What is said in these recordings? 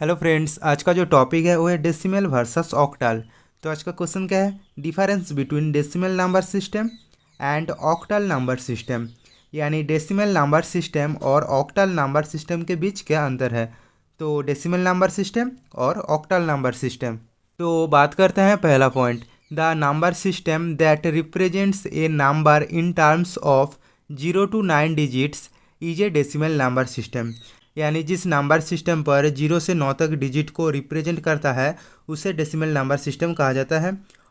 Hello friends, आज का जो टॉपिक है वो है डेसिमल वर्सेस ऑक्टल। तो आज का क्वेश्चन क्या है? Difference between decimal number system and octal number system. यानी डेसिमल नंबर सिस्टम और ऑक्टल नंबर सिस्टम के बीच क्या अंतर है। तो डेसिमल नंबर सिस्टम और ऑक्टल नंबर सिस्टम। तो बात करते हैं पहला point. The number system that represents A number in terms of 0 to 9 digits is a decimal number system. यानी जिस नंबर सिस्टम पर 0 से 9 तक डिजिट को रिप्रेजेंट करता है उसे डेसिमल नंबर सिस्टम कहा जाता है।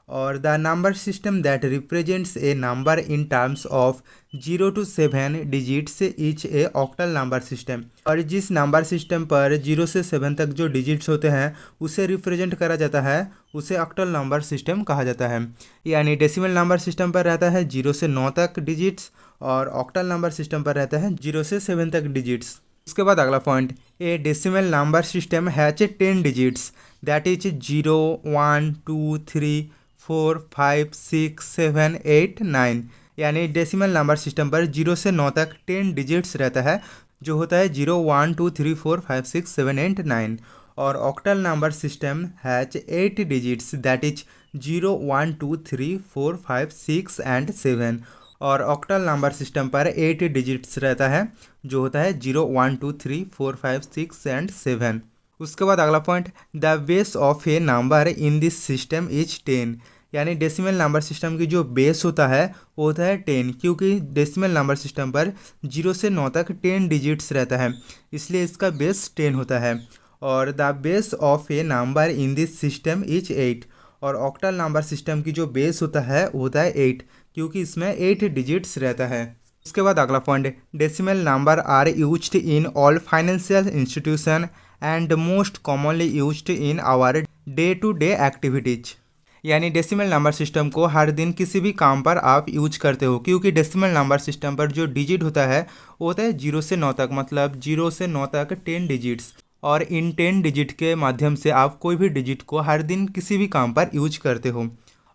और the number system that represents A number in terms of 0 to 7 digits is a octal number system. और जिस नंबर सिस्टम पर 0 से 7 तक जो डिजिट्स होते हैं उसे रिप्रेजेंट करा जाता है उसे ऑक्टल नंबर सिस्टम कहा जाता है। यानी डेसिमल नंबर सिस्टम पर रहता है 0 से 9 तक डिजिट्स और ऑक्टल नंबर सिस्टम पर रहता है 0 से 7 तक डिजिट्स। उसके बाद अगला point, A decimal number system has 10 digits that is 0 1 2 3 4 5 6 7 8 9। यानी डेसिमल नंबर सिस्टम पर 0 से 9 तक 10 डिजिट्स रहता है जो होता है 0 1 2 3 4 5 6 7 8 9। और octal number system has 8 digits that is 0 1 2 3 4 5 6 and 7। और ऑक्टल नंबर सिस्टम पर 8 डिजिट्स रहता है जो होता है 0 1 2 3 4 5 6 एंड 7। उसके बाद अगला point, the base of A number in this system is 10। यानी डेसिमल नंबर सिस्टम की जो बेस होता है वो होता है 10, क्योंकि डेसिमल नंबर सिस्टम पर 0 से 9 तक 10 डिजिट्स रहता है इसलिए इसका बेस 10 होता है। और the base of A number in this system is 8। और ऑक्टल नंबर सिस्टम की जो बेस होता है वो होता है 8, क्योंकि इसमें 8 डिजिट्स रहता है। उसके बाद अगला point, decimal number are used in all financial institution and most commonly used in our day to day activities. यानी डेसिमल नंबर सिस्टम को हर दिन किसी भी काम पर आप यूज करते हो, क्योंकि डेसिमल नंबर सिस्टम पर जो डिजिट होता है वो होता है 0 से 9 तक, मतलब 0 से 9 तक 10 डिजिट्स। और इन 10 डिजिट के माध्यम से आप कोई भी डिजिट को हर दिन किसी भी काम पर यूज करते हो।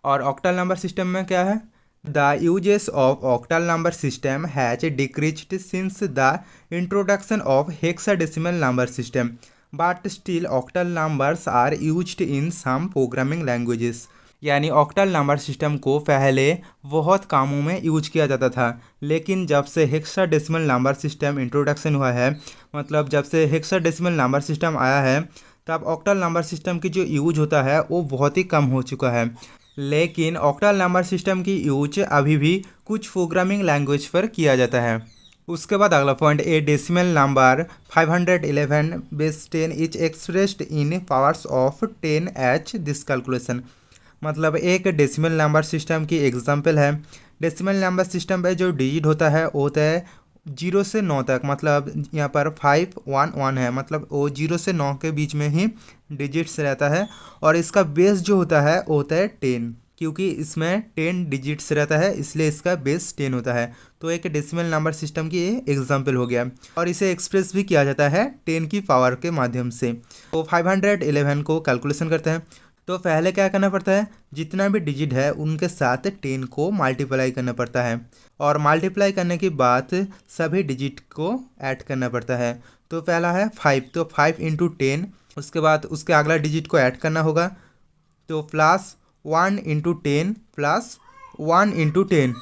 और ऑक्टल नंबर सिस्टम में क्या है? The uses of octal number system has decreased since the introduction of hexadecimal number system, but still octal numbers are used in some programming languages। यानी ऑक्टल नंबर सिस्टम को पहले बहुत कामों में use किया जाता था, लेकिन जब से हेक्साडेसिमल नंबर सिस्टम इंट्रोडक्शन हुआ है, मतलब जब से हेक्साडेसिमल नंबर सिस्टम आया है, तब ऑक्टल नंबर सिस्टम की जो यूज होता है वो बहुत ही कम हो चुका है। लेकिन ऑक्टल नंबर सिस्टम की यूज अभी भी कुछ प्रोग्रामिंग लैंग्वेज पर किया जाता है। उसके बाद अगला point, A decimal number 511/10 is expressed in powers of 10 H this calculation. मतलब एक डेसिमल नंबर सिस्टम की एग्जांपल है। डेसिमल नंबर सिस्टम पे जो डिजिट होता है वो होता है 0 से 9 तक, मतलब यहाँ पर 511 है, मतलब वो 0 से 9 के बीच में ही डिजिट्स रहता है। और इसका बेस जो होता है वो होता है 10, क्योंकि इसमें 10 डिजिट्स रहता है इसलिए इसका बेस 10 होता है। तो एक डेसिमल नंबर सिस्टम की ये एग्जाम्पल हो गया। और इसे एक्सप्रेस भी किया जाता है 10 की पावर के माध्यम से। तो 511 को कैलकुलेशन करते हैं तो पहले क्या करना पड़ता है, जितना भी डिजिट है उनके साथ 10 को मल्टीप्लाई करना पड़ता है। और मल्टीप्लाई करने के बाद सभी डिजिट को ऐड करना पड़ता है। तो पहला है 5, तो 5 इंटू 10, उसके बाद उसके अगला डिजिट को ऐड करना होगा, तो प्लस 1 इंटू 10 प्लस 1 इंटू 10।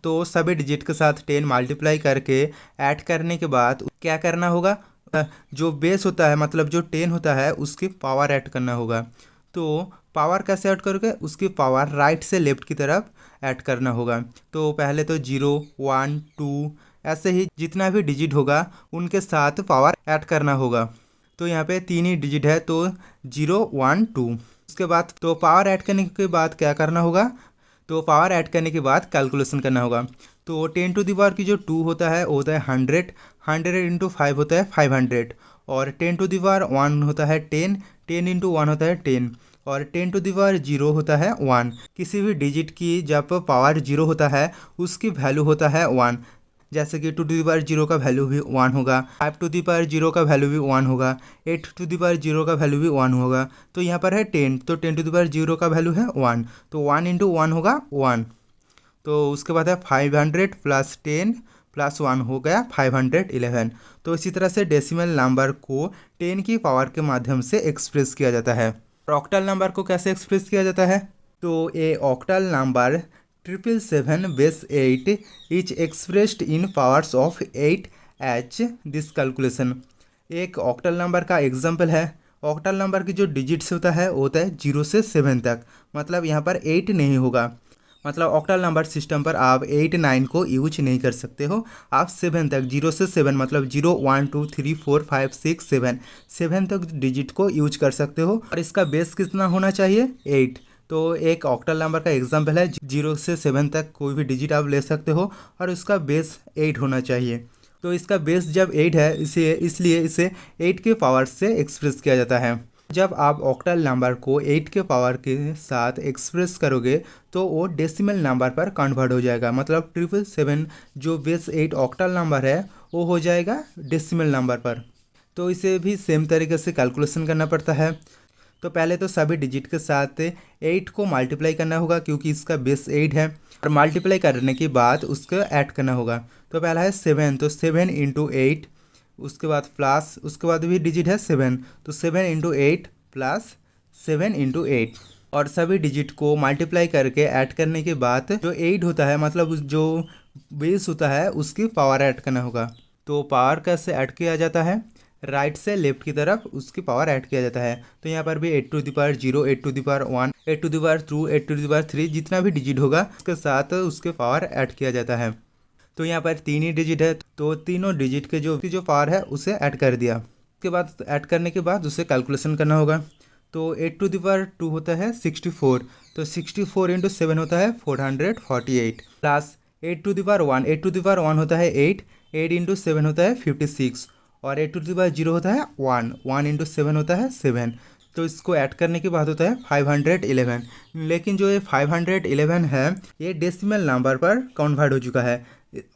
तो सभी डिजिट के साथ 10 मल्टीप्लाई करके ऐड करने के बाद क्या करना होगा, जो बेस होता है मतलब जो 10 होता है उसकी पावर ऐड करना होगा। तो पावर कैसे ऐड करोगे, उसकी पावर राइट से लेफ्ट की तरफ ऐड करना होगा। तो पहले तो 0 1 2 ऐसे ही जितना भी डिजिट होगा उनके साथ पावर ऐड करना होगा। तो यहाँ पे 3 ही डिजिट है तो 0 1 2। उसके बाद तो पावर ऐड करने के बाद क्या करना होगा, तो पावर ऐड करने के बाद कैलकुलेशन करना होगा। तो 10 टू द पावर की जो 2 होता है वो होता है 100, 100 इंटू 5 होता है 500। और 10 टू द पावर 1 होता है 10, 10 इंटू 1 होता है 10। और 10 टू द पावर 0 होता है 1। किसी भी डिजिट की जब पावर 0 होता है उसकी वैल्यू होता है 1। जैसे कि 2 टू द पावर 0 का वैल्यू भी 1 होगा, 5 टू द पावर 0 का वैल्यू भी 1 होगा, 8 टू द पावर 0 का वैल्यू भी 1 होगा। तो यहाँ पर है 10, तो 10 टू द पावर 0 का वैल्यू है 1, तो 1 इंटू 1 होगा 1। तो उसके बाद है 500 प्लस 10 प्लस 1 हो गया 511। तो इसी तरह से डेसिमल नंबर को 10 की पावर के माध्यम से एक्सप्रेस किया जाता है। और ऑक्टल नंबर को कैसे एक्सप्रेस किया जाता है? तो a octal number 777 is expressed in powers of 8 एच दिस कैलकुलेशन। एक ऑक्टल नंबर का एग्जाम्पल है। ऑक्टल नंबर की जो डिजिट्स होता है वो होता है 0 से 7 तक, मतलब यहाँ पर 8 नहीं होगा। मतलब ऑक्टल नंबर सिस्टम पर आप 8 9 को यूज नहीं कर सकते हो, आप 7 तक 0 से 7 मतलब 0 1 2 3 4 5 6 7 तक डिजिट को यूज कर सकते हो। और इसका बेस कितना होना चाहिए? 8। तो एक ऑक्टल नंबर का एग्जाम्पल है, 0 से 7 तक कोई भी डिजिट आप ले सकते हो और उसका बेस 8 होना चाहिए। तो इसका बेस जब 8 है इसलिए इसे 8 के पावर से एक्सप्रेस किया जाता है। जब आप ऑक्टल नंबर को 8 के पावर के साथ एक्सप्रेस करोगे तो वो डेसिमल नंबर पर कन्वर्ट हो जाएगा, मतलब 777 जो बेस 8 ऑक्टल नंबर है वो हो जाएगा डेसिमल नंबर पर। तो इसे भी सेम तरीके से कैलकुलेशन करना पड़ता है। तो पहले तो सभी डिजिट के साथ 8 को मल्टीप्लाई करना होगा क्योंकि इसका बेस 8 है, और मल्टीप्लाई करने के बाद उसको ऐड करना होगा। तो पहला है 7, तो 7 इंटू 8, उसके बाद प्लस, उसके बाद भी डिजिट है 7, तो 7 इंटू 8 प्लस 7 इंटू 8, और सभी डिजिट को मल्टीप्लाई करके ऐड करने के बाद जो 8 होता है मतलब जो बेस होता है उसकी पावर ऐड करना होगा। तो पावर कैसे ऐड किया जाता है? राइट से लेफ्ट की तरफ उसकी पावर ऐड किया जाता है। तो यहाँ पर भी 8 to the power 0, 8 to the power 1, 8 to the power 2, 8 to the power 3, जितना भी डिजिट होगा उसके साथ उसके पावर ऐड किया जाता है। तो यहाँ पर 3 ही डिजिट है तो तीनों डिजिट के जो पावर है उसे ऐड कर दिया। उसके बाद ऐड करने के बाद उसे कैलकुलेशन करना होगा। तो 8 टू द पावर 2 होता है 64, तो 64 इंटू 7 होता है 448, plus 8 to the power 1, 8 to the power 1 होता है 8, 8 इंटू 7 होता है 56, और 8 टू द पावर 0 होता है 1, 1 इंटू 7 होता है 7। तो इसको ऐड करने के बाद होता है 511। लेकिन जो ये 511 है ये डेसिमल नंबर पर कन्वर्ट हो चुका है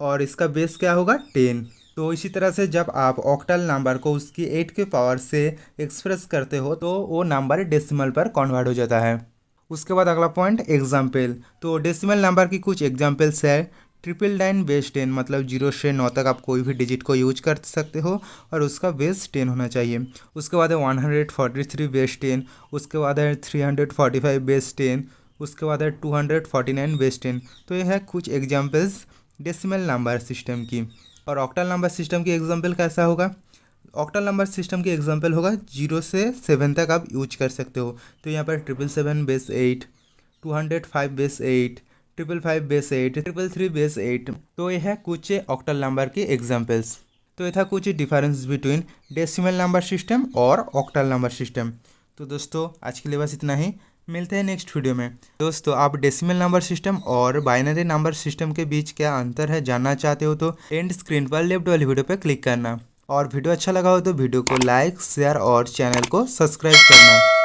और इसका बेस क्या होगा? 10। तो इसी तरह से जब आप ऑक्टल नंबर को उसकी 8 के पावर से एक्सप्रेस करते हो तो वो नंबर डेसिमल पर कन्वर्ट हो जाता है। उसके बाद अगला पॉइंट एग्जाम्पल। तो डेसिमल नंबर की कुछ एग्जाम्पल्स है। 999 बेस 10, मतलब 0 से 9 तक आप कोई भी डिजिट को यूज कर सकते हो और उसका बेस 10 होना चाहिए। उसके बाद है 143 बेस 10, उसके बाद है 345 बेस 10, उसके बाद है 249 बेस 10। तो ये है कुछ एग्जाम्पल्स डेसिमल नंबर सिस्टम की। और ऑक्टल नंबर सिस्टम की एग्जाम्पल कैसा होगा? ऑक्टल नंबर सिस्टम की एग्जाम्पल होगा 0 से 7 तक आप यूज कर सकते हो। तो यहाँ पर 777 बेस 8, 205 बेस 8, 555 बेस 8, 333 बेस 8। तो ये है कुछ ऑक्टल नंबर की एग्जाम्पल्स। तो ये था कुछ difference between decimal number system और ऑक्टल नंबर सिस्टम। तो दोस्तों आज के लिए बस इतना ही, मिलते हैं नेक्स्ट वीडियो में। दोस्तों आप डेसिमल नंबर सिस्टम और बाइनरी नंबर सिस्टम के बीच क्या अंतर है जानना चाहते हो तो एंड स्क्रीन पर लेफ्ट वाली वीडियो पर क्लिक करना, और वीडियो अच्छा लगा हो तो वीडियो को लाइक शेयर और चैनल को सब्सक्राइब करना।